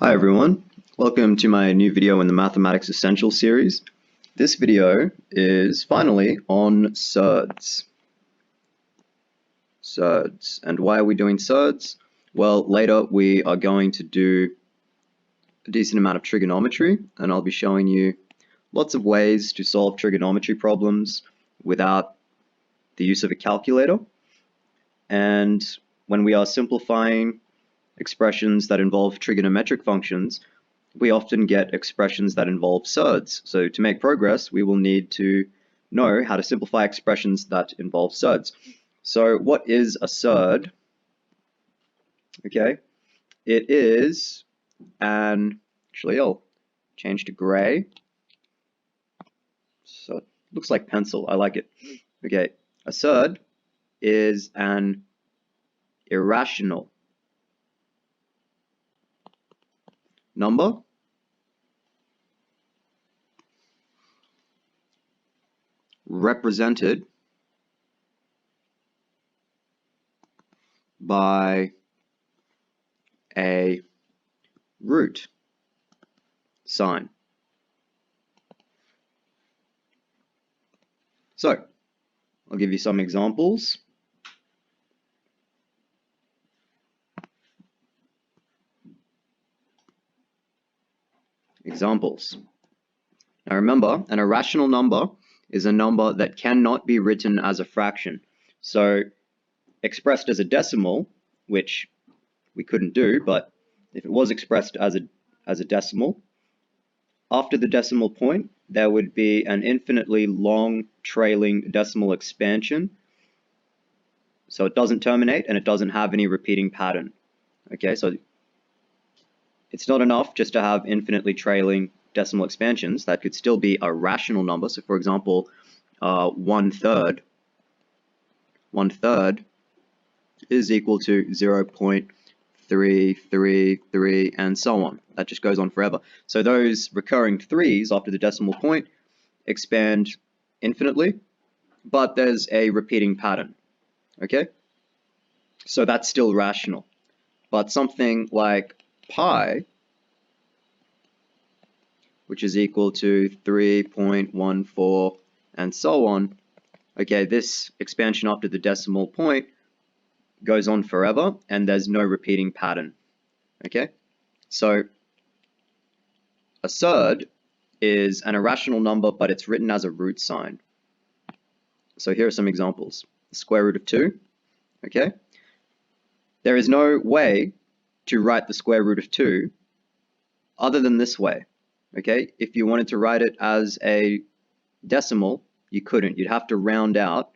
Hi everyone, welcome to my new video in the Mathematics Essentials series. This video is finally on Surds. Surds. And why are we doing Surds? Well, later we are going to do a decent amount of trigonometry, and I'll be showing you lots of ways to solve trigonometry problems without the use of a calculator. And when we are simplifying expressions that involve trigonometric functions, we often get expressions that involve surds. So to make progress, we will need to know how to simplify expressions that involve surds. So what is a surd? Okay, it is actually I'll change to gray. So it looks like pencil, I like it. Okay, a surd is an irrational number represented by a root sign. So I'll give you some examples. Now remember, an irrational number is a number that cannot be written as a fraction. So expressed as a decimal, which we couldn't do, but if it was expressed as a decimal, after the decimal point, there would be an infinitely long trailing decimal expansion. So it doesn't terminate and it doesn't have any repeating pattern. Okay, so it's not enough just to have infinitely trailing decimal expansions. That could still be a rational number. So for example, 1/3 is equal to 0.333 and so on. That just goes on forever. So those recurring threes after the decimal point expand infinitely, but there's a repeating pattern. Okay, so that's still rational. But something like pi, which is equal to 3.14 and so on, okay, this expansion after the decimal point goes on forever and there's no repeating pattern. Okay, so a surd is an irrational number, but it's written as a root sign. So here are some examples. The square root of 2, okay? There is no way to write the square root of 2 other than this way, okay? If you wanted to write it as a decimal, you couldn't. You'd have to round out,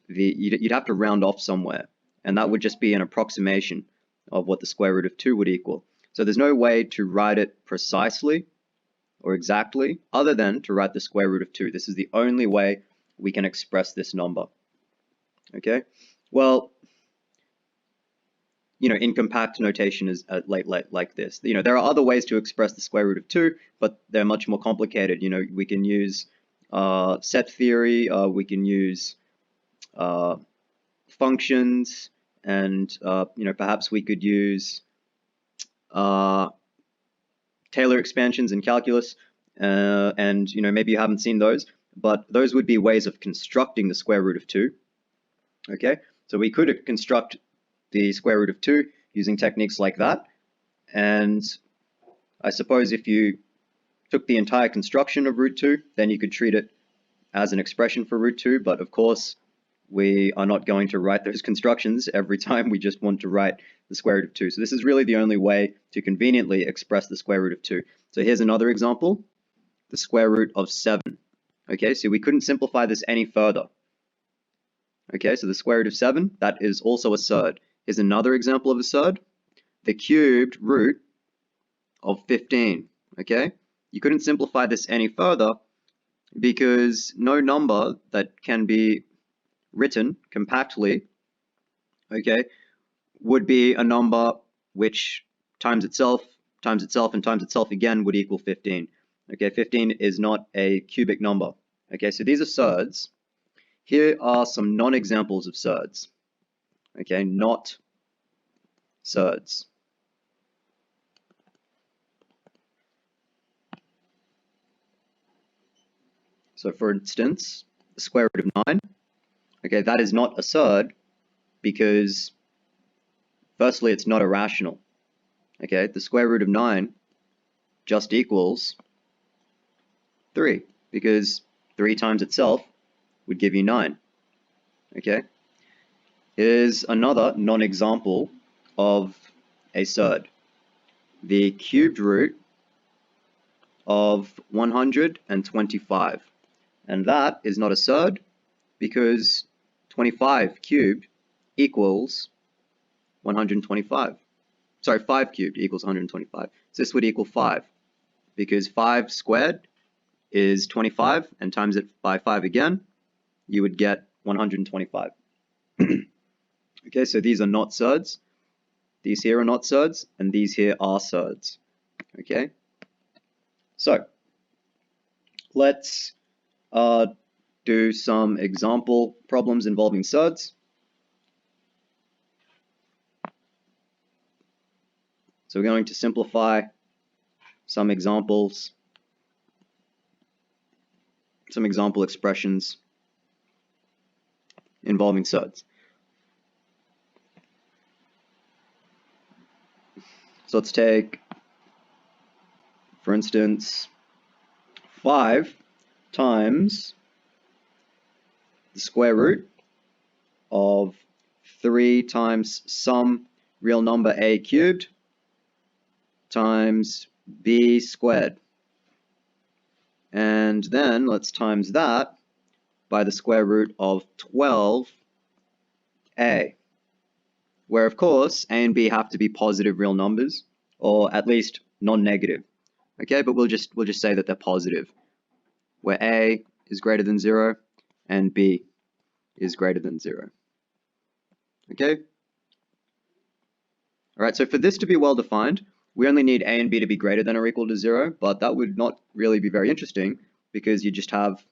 you'd have to round off somewhere, and that would just be an approximation of what the square root of 2 would equal. So there's no way to write it precisely or exactly other than to write the square root of 2. This is the only way we can express this number. Okay, well, in compact notation is like this. There are other ways to express the square root of 2, but they're much more complicated. We can use set theory, we can use functions, and perhaps we could use Taylor expansions in calculus, and maybe you haven't seen those, but those would be ways of constructing the square root of 2. Okay, so we could construct the square root of 2 using techniques like that, and I suppose if you took the entire construction of root 2, then you could treat it as an expression for root 2, but of course we are not going to write those constructions every time. We just want to write the square root of 2. So this is really the only way to conveniently express the square root of 2. So here's another example, the square root of 7. Okay, so we couldn't simplify this any further. Okay, so the square root of 7, that is also a surd. Here's another example of a surd, the cubed root of 15. Okay, you couldn't simplify this any further because no number that can be written compactly, okay, would be a number which times itself, and times itself again would equal 15. Okay, 15 is not a cubic number. Okay, so these are surds. Here are some non-examples of surds. Okay, not surds. So for instance, the square root of 9, okay, that is not a surd because firstly it's not irrational. Okay, the square root of 9 just equals 3 because 3 times itself would give you 9. Okay, here's another non-example of a surd. The cubed root of 125. And that is not a surd because 25 cubed equals 125. Sorry, 5 cubed equals 125. So this would equal 5 because 5 squared is 25, and times it by 5 again, you would get 125. Okay, so these are not surds. These here are not surds, and these here are surds. Okay, so let's do some example problems involving surds. So we're going to simplify some examples, some example expressions involving surds. So let's take, for instance, 5 times the square root of 3 times some real number a cubed times b squared. And then let's times that by the square root of 12a, where of course a and b have to be positive real numbers, or at least non-negative. Okay, but we'll just say that they're positive, where a is greater than 0 and b is greater than 0. Okay? Alright, so for this to be well defined, we only need a and b to be greater than or equal to 0, but that would not really be very interesting because you just have,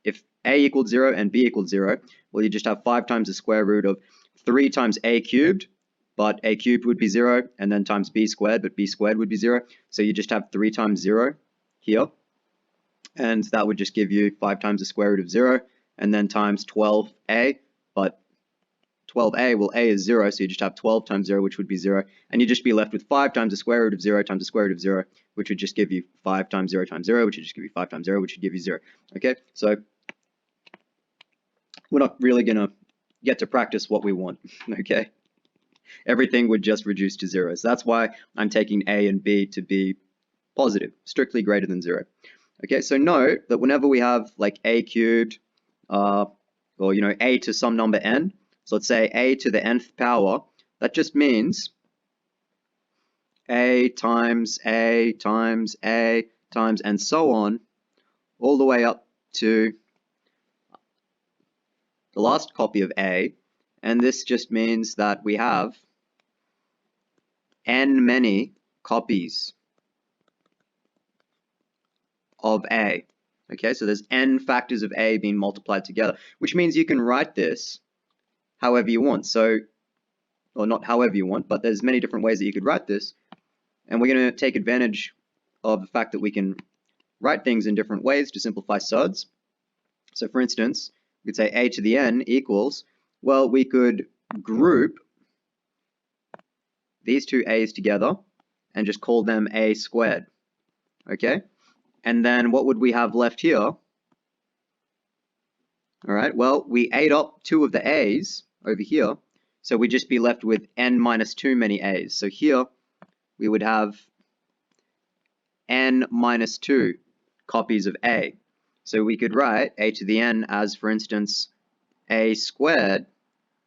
if a equals 0 and b equals 0, well, you just have 5 times the square root of 3 times a cubed, but a cubed would be 0, and then times b squared, but b squared would be 0. So you just have 3 times 0 here, and that would just give you 5 times the square root of 0, and then times 12a, but 12a, well, a is 0, so you just have 12 times 0, which would be 0, and you'd just be left with 5 times the square root of 0 times the square root of 0, which would just give you 5 times 0 times 0, which would just give you 5 times 0, which would give you 0. Okay, so we're not really going to get to practice what we want, okay? Everything would just reduce to 0. So that's why I'm taking a and b to be positive, strictly greater than 0. Okay, so note that whenever we have like a cubed, or a to some number n, so let's say a to the nth power, that just means a times a times a times and so on, all the way up to the last copy of a, and this just means that we have n many copies of a. Okay, so there's n factors of a being multiplied together, which means you can write this however you want. So, or not however you want, but there's many different ways that you could write this. And we're going to take advantage of the fact that we can write things in different ways to simplify surds. So for instance, we could say a to the n equals, well, we could group these two a's together and just call them a squared. Okay? And then what would we have left here? All right, well, we ate up 2 of the a's over here, so we'd just be left with n minus 2 many a's. So here we would have n minus 2 copies of a. So we could write a to the n as, for instance, a squared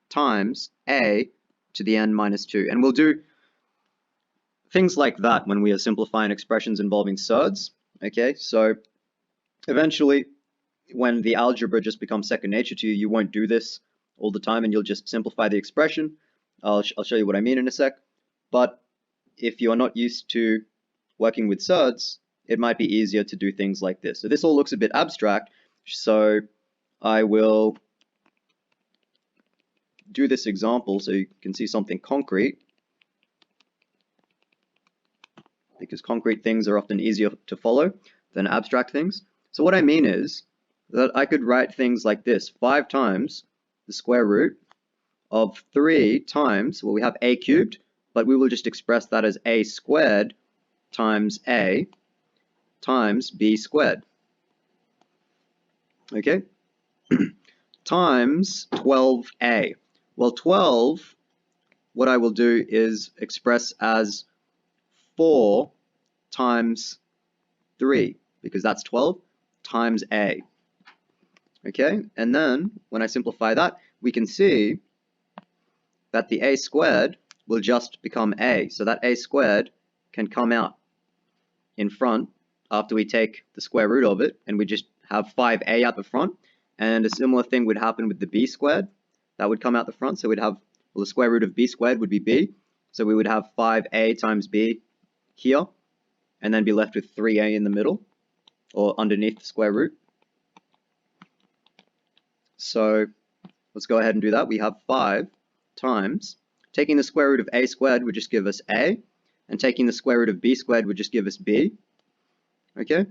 times a to the n minus 2. And we'll do things like that when we are simplifying expressions involving surds. Okay, so eventually, when the algebra just becomes second nature to you, you won't do this all the time and you'll just simplify the expression. I'll show you what I mean in a sec. But if you're not used to working with surds, it might be easier to do things like this. So this all looks a bit abstract, so I will do this example so you can see something concrete, because concrete things are often easier to follow than abstract things. So what I mean is, that I could write things like this: 5 times the square root of 3 times, well, we have a cubed, but we will just express that as a squared times a times b squared. Okay? Times 12a. Well, 12, what I will do is express as 4 times 3, because that's 12, times a. Okay? And then, when I simplify that, we can see that the a squared will just become a. So that a squared can come out in front after we take the square root of it, and we just have 5a out the front. And a similar thing would happen with the b squared. That would come out the front, so we'd have, well, the square root of b squared would be b. So we would have 5a times b here, and then be left with 3a in the middle, or underneath the square root. So let's go ahead and do that. We have 5 times, taking the square root of a squared would just give us a, and taking the square root of b squared would just give us b. Okay?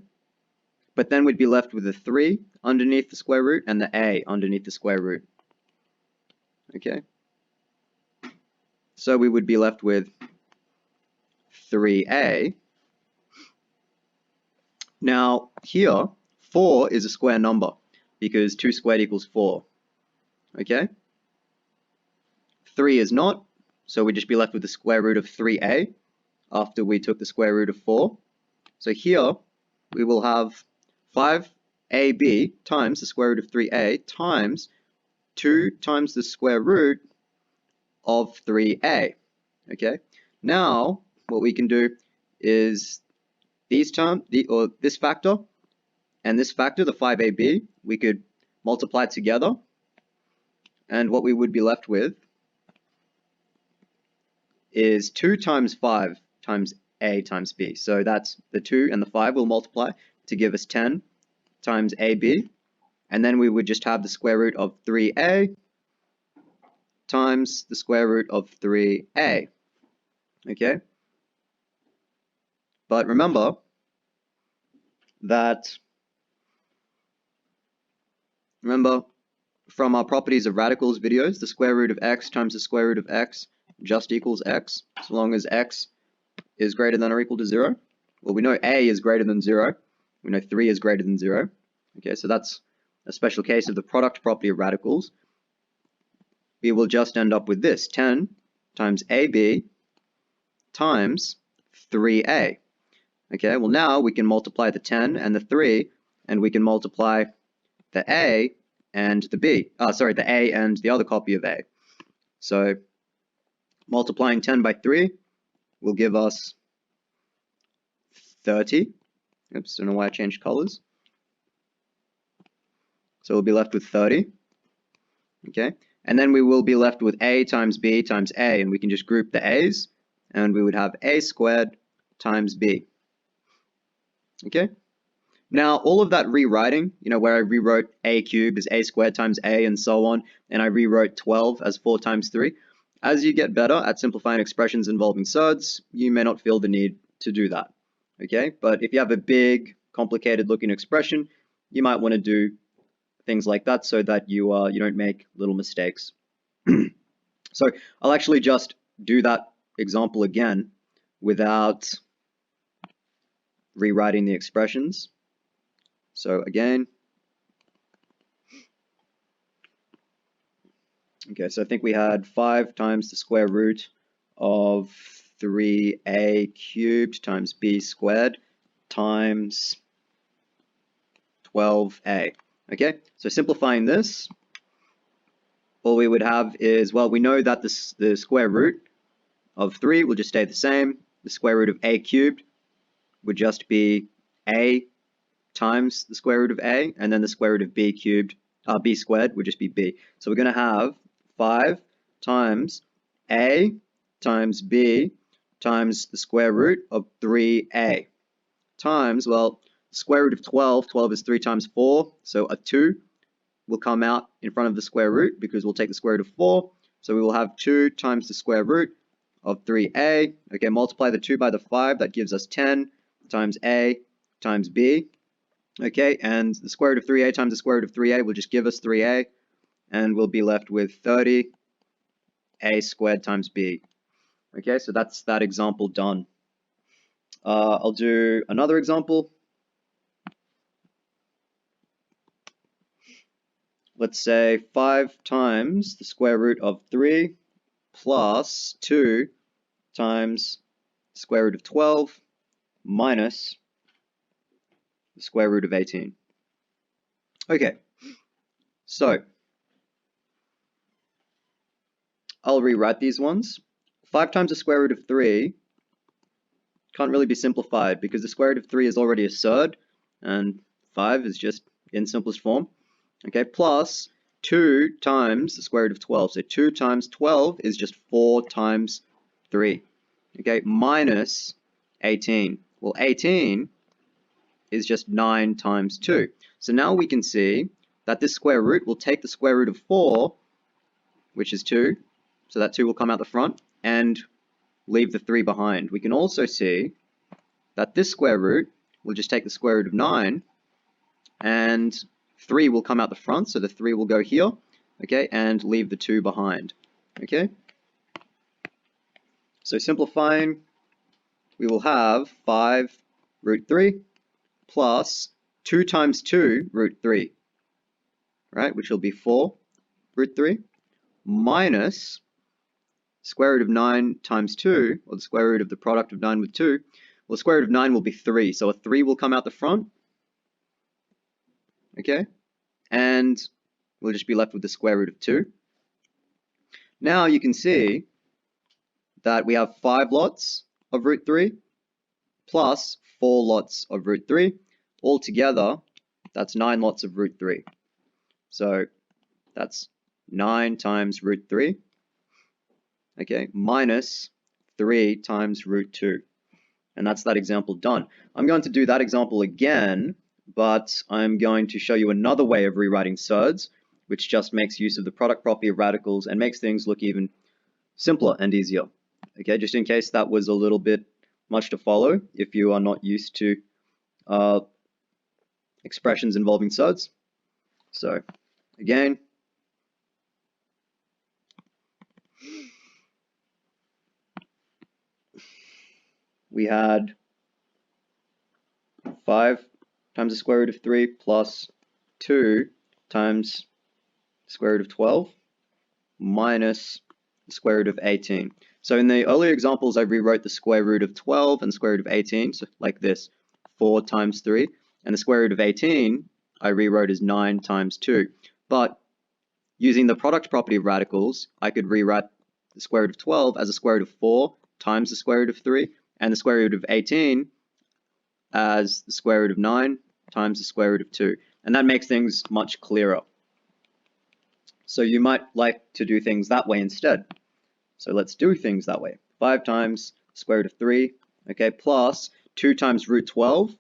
But then we'd be left with a 3 underneath the square root and the a underneath the square root. Okay? So we would be left with 3a. Now, here, 4 is a square number, because 2 squared equals 4. Okay? 3 is not, so we'd just be left with the square root of 3a after we took the square root of 4. So here, we will have 5ab times the square root of 3a times 2 times the square root of 3a. Okay? Now, what we can do is these terms, or this factor and this factor, the 5ab, we could multiply together, and what we would be left with is 2 times 5 times a times b. So that's the 2 and the 5 will multiply to give us 10 times ab, and then we would just have the square root of 3a times the square root of 3a. Okay? But remember from our properties of radicals videos, the square root of x times the square root of x just equals x, so long as x is greater than or equal to 0. Well, we know a is greater than 0. We know 3 is greater than 0. Okay, so that's a special case of the product property of radicals. We will just end up with this, 10 times ab times 3a. Okay, well now we can multiply the 10 and the 3, and we can multiply the a and the b. The a and the other copy of a. So multiplying 10 by 3 will give us 30. Oops, don't know why I changed colors. So we'll be left with 30. Okay, and then we will be left with a times b times a, and we can just group the a's, and we would have a squared times b. Okay, now all of that rewriting, where I rewrote a cubed as a squared times a and so on, and I rewrote 12 as 4 times 3, as you get better at simplifying expressions involving surds, you may not feel the need to do that. Okay, but if you have a big, complicated looking expression, you might want to do things like that so that you don't make little mistakes. So I'll actually just do that example again without rewriting the expressions. So again, okay, so I think we had 5 times the square root of 3a cubed times b squared times 12a. Okay, so simplifying this, all we would have is, well, we know that the square root of 3 will just stay the same. The square root of a cubed would just be a times the square root of a, and then the square root of b cubed, b squared would just be b. So we're going to have 5 times a times b times the square root of 3a times, well, square root of 12, 12 is 3 times 4, so a 2 will come out in front of the square root because we'll take the square root of 4, so we will have 2 times the square root of 3a. Okay, multiply the 2 by the 5, that gives us 10 times a times b. Okay, and the square root of 3a times the square root of 3a will just give us 3a, and we'll be left with 30a squared times b. Okay, so that's that example done. I'll do another example. Let's say 5 times the square root of 3 plus 2 times the square root of 12 minus the square root of 18. Okay, so I'll rewrite these ones. 5 times the square root of 3 can't really be simplified because the square root of 3 is already a surd, and 5 is just in simplest form. Okay, plus 2 times the square root of 12. So 2 times 12 is just 4 times 3. Okay, minus 18. Well, 18 is just 9 times 2. So now we can see that this square root will take the square root of 4, which is 2, so that 2 will come out the front, and leave the 3 behind. We can also see that this square root will just take the square root of 9, and 3 will come out the front, so the 3 will go here, okay, and leave the 2 behind, okay? So simplifying, we will have 5 root 3 plus 2 times 2 root 3, right, which will be 4 root 3, minus square root of 9 times 2, or the square root of the product of 9 with 2. Well, the square root of 9 will be 3, so a 3 will come out the front, okay, and we'll just be left with the square root of 2. Now you can see that we have 5 lots of root 3 plus 4 lots of root 3. Altogether, that's 9 lots of root 3. So that's 9 times root 3, okay, minus 3 times root 2. And that's that example done. I'm going to do that example again, but I'm going to show you another way of rewriting surds, which just makes use of the product property of radicals and makes things look even simpler and easier. Okay, just in case that was a little bit much to follow if you are not used to expressions involving surds. So again, we had 5 times the square root of 3 plus 2 times the square root of 12 minus the square root of 18. So in the earlier examples, I rewrote the square root of 12 and the square root of 18, so like this, 4 times 3. And the square root of 18, I rewrote as 9 times 2. But using the product property of radicals, I could rewrite the square root of 12 as the square root of 4 times the square root of 3, and the square root of 18 as the square root of 9 times the square root of 2. And that makes things much clearer. So you might like to do things that way instead. So let's do things that way. 5 times square root of 3, okay, plus 2 times root 12,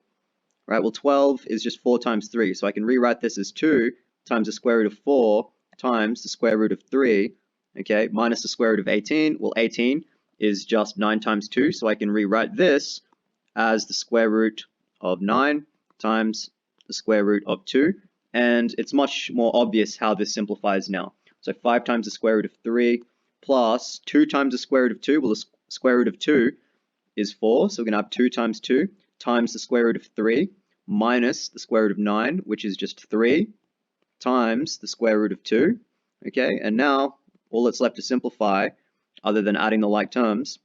right? Well, 12 is just 4 times 3, so I can rewrite this as 2 times the square root of 4 times the square root of 3, okay, minus the square root of 18. Well, 18 is just 9 times 2, so I can rewrite this as the square root of 9 times the square root of 2, and it's much more obvious how this simplifies now. So 5 times the square root of 3 plus 2 times the square root of 2, well, the square root of 2 is 4, so we're going to have 2 times 2 times the square root of 3 minus the square root of 9, which is just 3 times the square root of 2, okay, and now all that's left to simplify, other than adding the like terms,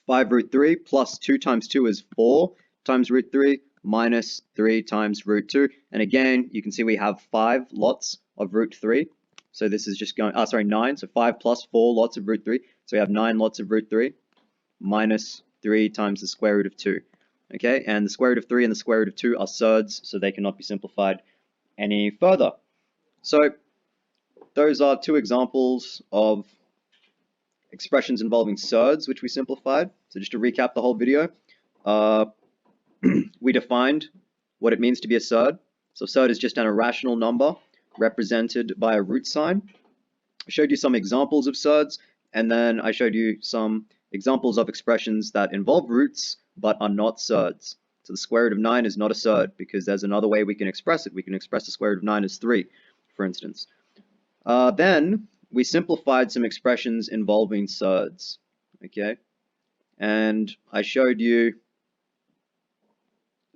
5 root 3 plus 2 times 2 is 4 times root 3 minus 3 times root 2, and again, you can see we have 5 lots of root 3, so this is just going, 9, so 5 plus 4 lots of root 3, so we have 9 lots of root 3 minus 3 times the square root of 2, okay, and the square root of 3 and the square root of 2 are surds, so they cannot be simplified any further. So those are 2 examples of expressions involving surds, which we simplified. So just to recap the whole video, we defined what it means to be a surd. So surd is just an irrational number represented by a root sign. I showed you some examples of surds, and then I showed you some examples of expressions that involve roots but are not surds. So the square root of 9 is not a surd because there's another way we can express it. We can express the square root of 9 as 3, for instance. Then we simplified some expressions involving surds, okay? And I showed you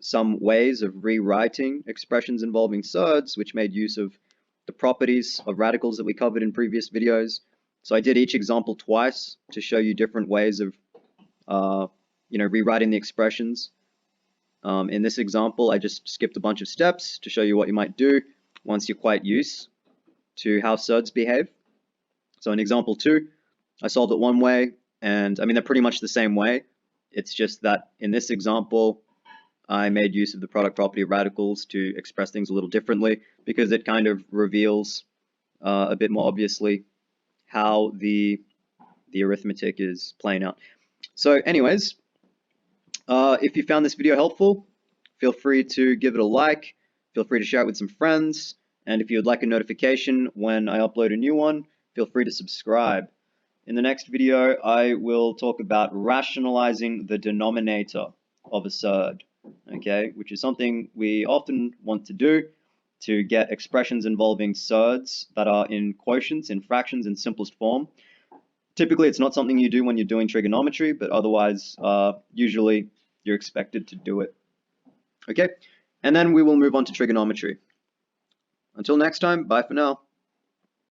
some ways of rewriting expressions involving surds, which made use of the properties of radicals that we covered in previous videos. So I did each example twice to show you different ways of rewriting the expressions. In this example, I just skipped a bunch of steps to show you what you might do once you're quite used to how surds behave. So in example 2, I solved it one way, and I mean, they're pretty much the same way. It's just that in this example, I made use of the product property of radicals to express things a little differently because it kind of reveals a bit more obviously how the arithmetic is playing out. So anyways, if you found this video helpful, feel free to give it a like, feel free to share it with some friends, and if you would like a notification when I upload a new one, feel free to subscribe. In the next video, I will talk about rationalizing the denominator of a surd, okay, which is something we often want to do to get expressions involving surds that are in quotients, in fractions, in simplest form. Typically, it's not something you do when you're doing trigonometry, but otherwise, usually you're expected to do it. Okay, and then we will move on to trigonometry. Until next time, bye for now.